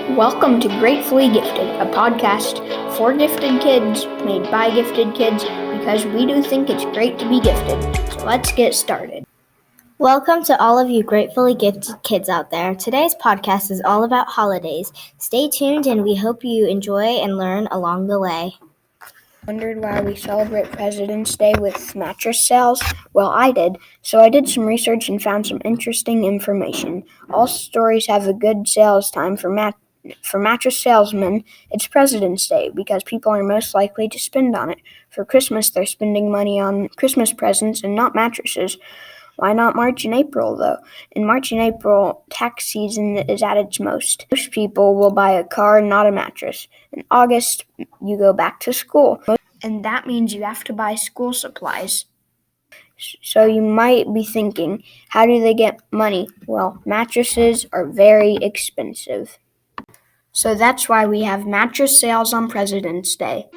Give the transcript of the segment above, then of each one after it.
Welcome to Gratefully Gifted, a podcast for gifted kids, made by gifted kids, because we do think it's great to be gifted. So let's get started. Welcome to all of you gratefully gifted kids out there. Today's podcast is all about holidays. Stay tuned and we hope you enjoy and learn along the way. Wondered why we celebrate President's Day with mattress sales? Well, I did. So I did some research and found some interesting information. All stories have a good sales time for mattress salesmen. It's President's Day because people are most likely to spend on it. For Christmas, they're spending money on Christmas presents and not mattresses. Why not March and April, though? In March and April, tax season is at its most. Most people will buy a car, not a mattress. In August, you go back to school, and that means you have to buy school supplies. So you might be thinking, how do they get money? Well, mattresses are very expensive. So that's why we have mattress sales on President's Day.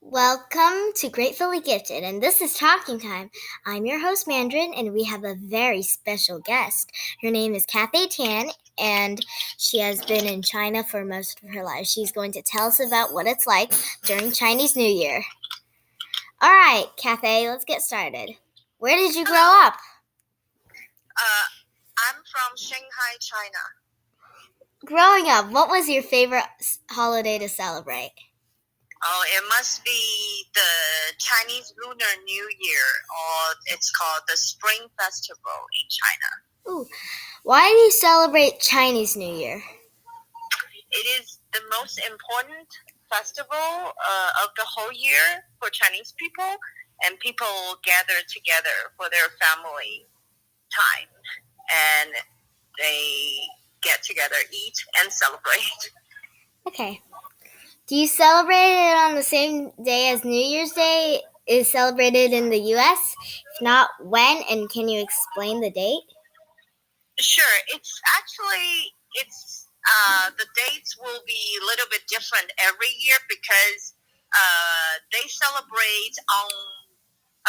Welcome to Gratefully Gifted, and this is Talking Time. I'm your host, Mandarin, and we have a very special guest. Her name is Cathay Tan, and she has been in China for most of her life. She's going to tell us about what it's like during Chinese New Year. All right, Cathay, let's get started. Where did you grow up? I'm from Shanghai, China. Growing up, what was your favorite holiday to celebrate? Oh, it must be the Chinese Lunar New Year, or it's called the Spring Festival in China. Ooh, why do you celebrate Chinese New Year? It is the most important festival of the whole year for Chinese people, and people gather together for their family time, and they get together, eat, and celebrate. Okay. Do you celebrate it on the same day as New Year's Day is celebrated in the U.S.? If not, when, and can you explain the date? Sure. The dates will be a little bit different every year because they celebrate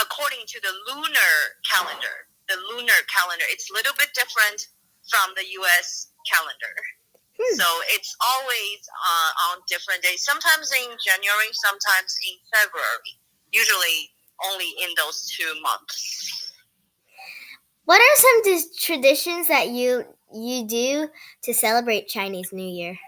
according to the lunar calendar. The lunar calendar, it's a little bit different from the U.S. calendar. So it's always on different days, sometimes in January, sometimes in February, usually only in those 2 months. What are some traditions that you do to celebrate Chinese New Year?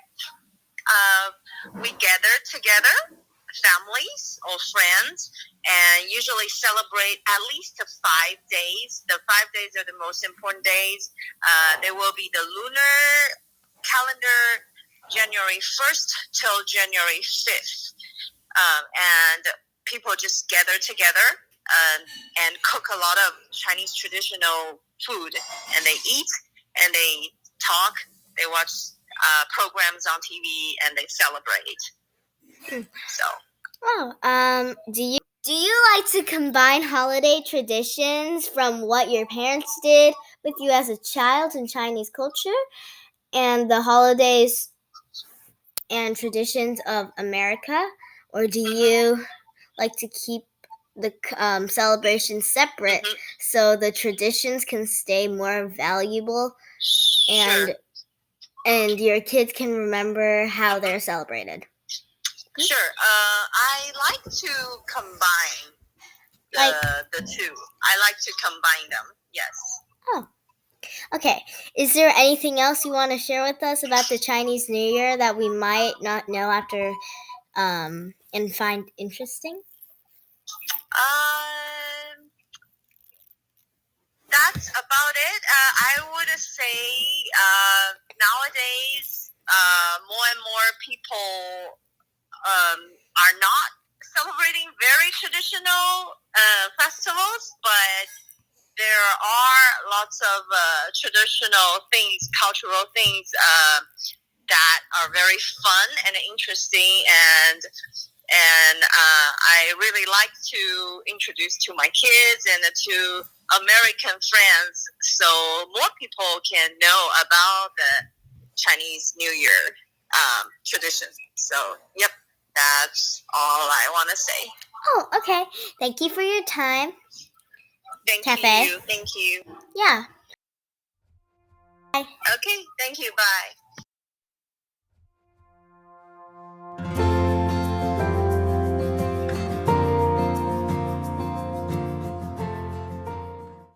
We gather together, families or friends, and usually celebrate at least 5 days. The 5 days are the most important days. There will be the lunar calendar, January 1st till January 5th. And people just gather together and cook a lot of Chinese traditional food. And they eat, and they talk, they watch programs on TV, and they celebrate. Do you like to combine holiday traditions from what your parents did with you as a child in Chinese culture and the holidays and traditions of America? Or do you like to keep the celebrations separate so the traditions can stay more valuable and your kids can remember how they're celebrated? Sure. I like to combine the two. I like to combine them, yes. Oh, okay. Is there anything else you want to share with us about the Chinese New Year that we might not know after and find interesting? That's about it. I would say nowadays more and more people are not celebrating very traditional festivals, but there are lots of traditional things, cultural things that are very fun and interesting, and I really like to introduce to my kids and to American friends, so more people can know about the Chinese New Year traditions. So, yep, that's all I want to say. Oh, okay. Thank you for your time. Cafe. Thank you. Yeah. Okay, thank you. Bye.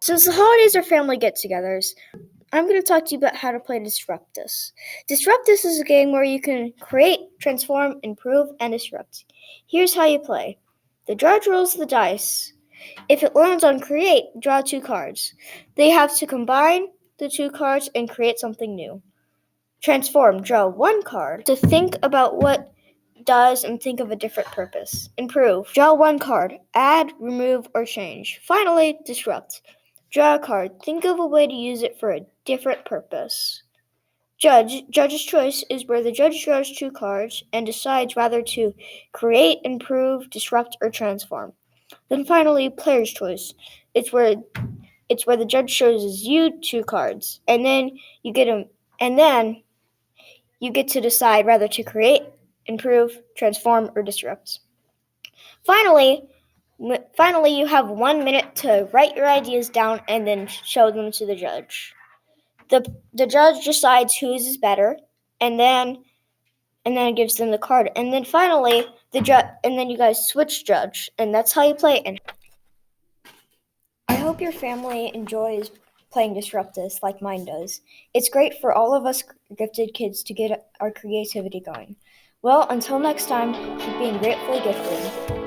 Since the holidays are family get-togethers, I'm going to talk to you about how to play Disruptus. Disruptus is a game where you can create, transform, improve, and disrupt. Here's how you play. The judge rolls the dice. If it lands on create, draw 2 cards. They have to combine the 2 cards and create something new. Transform, draw 1 card to think about what does and think of a different purpose. Improve, draw 1 card, add, remove, or change. Finally, disrupt. Draw a card, think of a way to use it for a different purpose. Judge's choice is where the judge draws 2 cards and decides whether to create, improve, disrupt, or transform. Then finally, player's choice. It's where the judge shows you 2 cards, and then you get to decide whether to create, improve, transform, or disrupt. Finally, you have 1 minute to write your ideas down and then show them to the judge. The judge decides whose is better, and then gives them the card. And then finally, you guys switch judge, and that's how you play. And I hope your family enjoys playing Disruptus like mine does. It's great for all of us gifted kids to get our creativity going. Well, until next time, keep being gratefully gifted.